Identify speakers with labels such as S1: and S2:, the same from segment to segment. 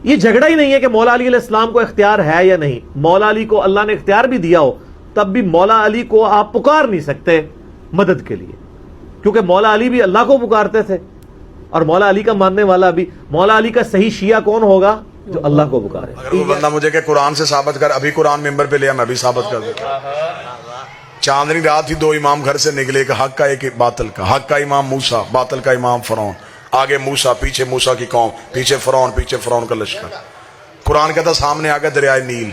S1: یہ جھگڑا ہی نہیں ہے کہ مولا علی علیہ السلام کو اختیار ہے یا نہیں. مولا علی کو اللہ نے اختیار بھی دیا ہو تب بھی مولا علی کو آپ پکار نہیں سکتے مدد کے لیے، کیونکہ مولا علی بھی اللہ کو پکارتے تھے، اور مولا علی کا ماننے والا بھی. مولا علی کا صحیح شیعہ کون ہوگا؟ جو اللہ کو پکارے.
S2: اگر وہ بندہ مجھے کہ قرآن سے ثابت کر، ابھی قرآن ممبر پہ لیا، میں بھی ثابت کر دیتا. چاندنی رات ہی دو امام گھر سے نکلے، ایک حق کا ایک باطل کا. حق کا امام موسیٰ، باطل کا امام فرعون. آگے موسیٰ، پیچھے موسیٰ کی قوم، پیچھے فرعون کا لشکر. قرآن کہتا سامنے آگے دریائے نیل.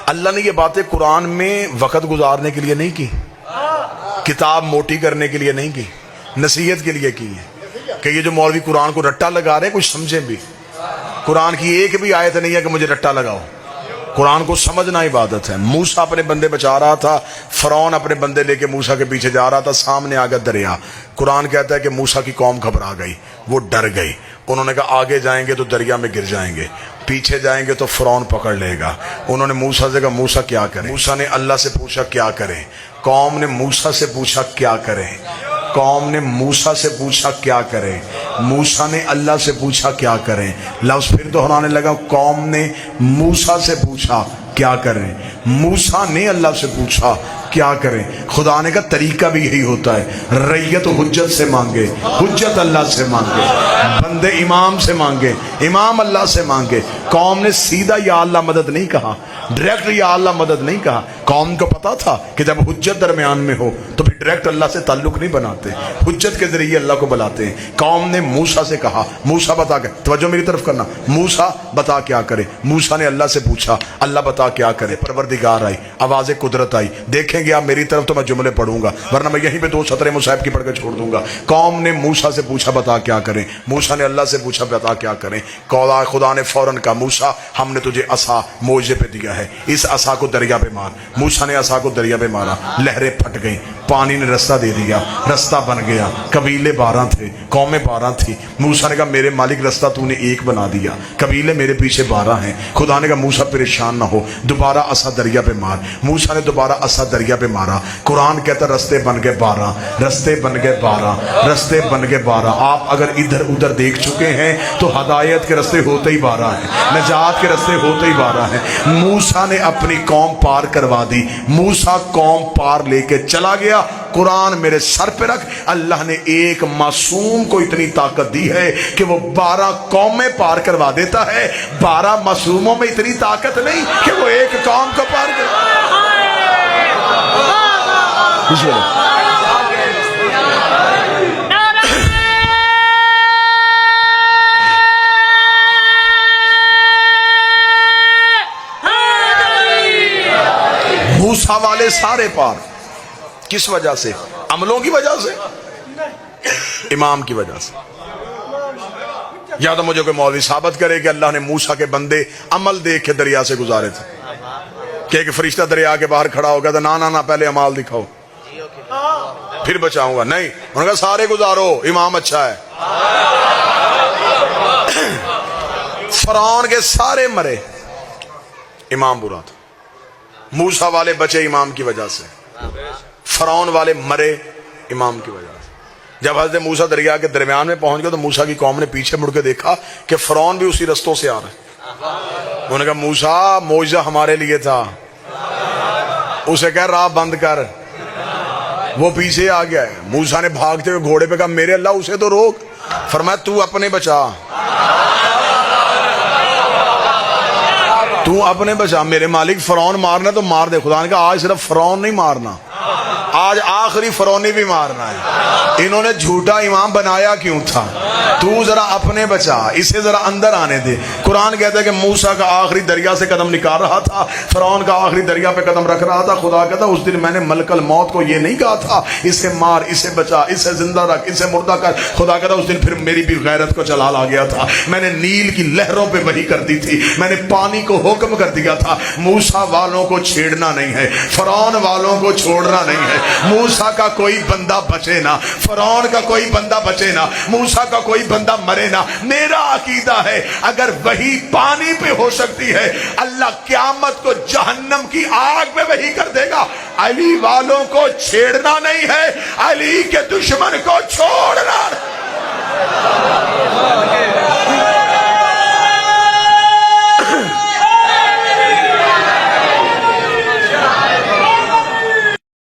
S2: اللہ نے یہ باتیں قرآن میں وقت گزارنے کے لیے نہیں کی، کتاب موٹی کرنے کے لیے نہیں کی، نصیحت کے لیے کی ہے کہ یہ جو مولوی قرآن کو رٹا لگا رہے ہیں کچھ سمجھیں بھی. قرآن کی ایک بھی آیت نہیں ہے کہ مجھے رٹا لگاؤ. قرآن کو سمجھنا عبادت ہے. موسیٰ اپنے بندے بچا رہا تھا، فرعون اپنے بندے لے کے موسیٰ کے پیچھے جا رہا تھا. سامنے آ گیا دریا. قرآن کہتا ہے کہ موسیٰ کی قوم گھبرا گئی، وہ ڈر گئی. انہوں نے کہا آگے جائیں گے تو دریا میں گر جائیں گے، پیچھے جائیں گے تو فرعون پکڑ لے گا. انہوں نے موسیٰ سے کہا موسیٰ کیا کریں؟ موسیٰ نے اللہ سے پوچھا کیا کریں؟ قوم نے موسیٰ سے پوچھا کیا کریں؟ قوم نے موسیٰ سے پوچھا کیا کریں؟ موسیٰ نے اللہ سے پوچھا کیا کریں؟ لفظ پھر دہرانے لگا، قوم نے موسیٰ سے پوچھا کیا کریں؟ موسیٰ نے اللہ سے پوچھا کیا کریں؟ خدا نے کا طریقہ بھی یہی ہوتا ہے، ریت حجت سے مانگے، حجت اللہ سے مانگے، بندے امام سے مانگے، امام اللہ سے مانگے. قوم نے سیدھا یا اللہ مدد نہیں کہا، ڈائریکٹ یا اللہ مدد نہیں کہا. قوم کو پتا تھا کہ جب حجت درمیان میں ہو تو پھر ڈائریکٹ اللہ سے تعلق نہیں بناتے، حجت کے ذریعے اللہ کو بلاتے ہیں. قوم نے موسیٰ سے کہا موسیٰ بتا کے، توجہ میری طرف کرنا، موسیٰ بتا کیا کرے. موسیٰ نے اللہ سے پوچھا اللہ بتا کیا کرے. پروردگار آئی، آواز قدرت آئی. دیکھیں گے آپ میری طرف تو میں جملے پڑھوں گا، ورنہ میں یہیں پہ دو سطریں مصحف کی پڑھ کے چھوڑ دوں گا. قوم نے موسیٰ سے پوچھا بتا کیا کریں، موسیٰ نے اللہ سے پوچھا بتا کیا کریں. خدا نے فوراً کہا موسیٰ ہم نے تجھے عصا موجے پہ دیا ہے، اس عصا کو دریا پہ مار. موسیٰ نے عصا کو دریا پہ مارا، لہریں پھٹ گئیں، پانی نے رستہ دے دیا، رستہ بن گیا. قبیلے 12 تھے، قومیں 12 تھی. موسیٰ نے کہا میرے مالک رستہ تو نے ایک بنا دیا، قبیلے میرے پیچھے 12 ہیں. خدا نے کہا موسیٰ پریشان نہ ہو، دوبارہ عصا دریا پہ مار. موسیٰ نے دوبارہ عصا دریا پہ مارا. قرآن کہتا رستے بن گئے 12، رستے بن گئے 12، رستے بن گئے 12. آپ اگر ادھر ادھر دیکھ چکے ہیں تو ہدایت کے رستے ہوتے ہی 12 ہیں، نجات کے رستے ہوتے ہی 12 ہیں. موسیٰ نے اپنی قوم پار کروا دی. موسیٰ قوم پار لے کے چلا گیا. قرآن میرے سر پہ رکھ، اللہ نے ایک معصوم کو اتنی طاقت دی ہے کہ وہ 12 قومیں پار کروا دیتا ہے. 12 معصوموں میں اتنی طاقت نہیں کہ وہ ایک قوم کو پار کروا. موسیٰ والے سارے پار. کس وجہ سے؟ عملوں کی وجہ سے، امام کی وجہ سے. یا تو مجھے کوئی مولوی ثابت کرے کہ اللہ نے موسیٰ کے بندے عمل دیکھ کے دریا سے گزارے تھے، کہ ایک فرشتہ دریا کے باہر کھڑا ہو گیا تھا، نا پہلے عمال دکھاؤ پھر بچاؤں گا. نہیں، انہوں نے کہا سارے گزارو، امام اچھا ہے. فرعون کے سارے مرے، امام برا تھا. موسیٰ والے بچے امام کی وجہ سے، فرعون والے مرے امام کی وجہ سے. جب حضرت موسیٰ دریا کے درمیان میں پہنچ گئے تو موسیٰ کی قوم نے پیچھے مڑ کے دیکھا کہ فرعون بھی اسی رستوں سے آ رہا ہے. انہوں نے کہا موسیٰ معجزہ ہمارے لیے تھا، اسے کہہ راہ بند کر. وہ پیچھے آ گیا ہے. موسیٰ نے بھاگتے ہوئے گھوڑے پہ کہا میرے اللہ اسے تو روک. فرمایا تو اپنے بچا، تو اپنے بچا. میرے مالک فرعون مارنا تو مار دے. خدا نے کہا آج صرف فرعون نہیں مارنا، آج آخری فرعونی بھی مارنا ہے. انہوں نے جھوٹا امام بنایا کیوں تھا؟ تو ذرا اپنے بچا، اسے ذرا اندر آنے دے. قرآن کہتا ہے کہ موسیٰ کا آخری دریا سے قدم نکال رہا تھا، فرعون کا آخری دریا پہ قدم رکھ رہا تھا. خدا کہتا اس دن میں نے ملک الموت کو یہ نہیں کہا تھا اسے مار، اسے بچا، اسے زندہ رکھ، اسے مردہ کر. خدا کہتا اس دن پھر میری بھی غیرت کو جلال آ گیا تھا. میں نے نیل کی لہروں پہ وحی کر دی تھی، میں نے پانی کو حکم کر دیا تھا. موسیٰ والوں کو چھیڑنا نہیں ہے، فرعون والوں کو چھوڑنا نہیں ہے. موسیٰ کا کوئی بندہ بچے نہ، فرعون کا کوئی بندہ بچے نہ، موسیٰ کا کوئی بندہ مرے نہ. میرا عقیدہ ہے اگر وہی پانی پہ ہو سکتی ہے، اللہ قیامت کو جہنم کی آگ میں وہی کر دے گا. علی والوں کو چھیڑنا نہیں ہے، علی کے دشمن کو چھوڑنا.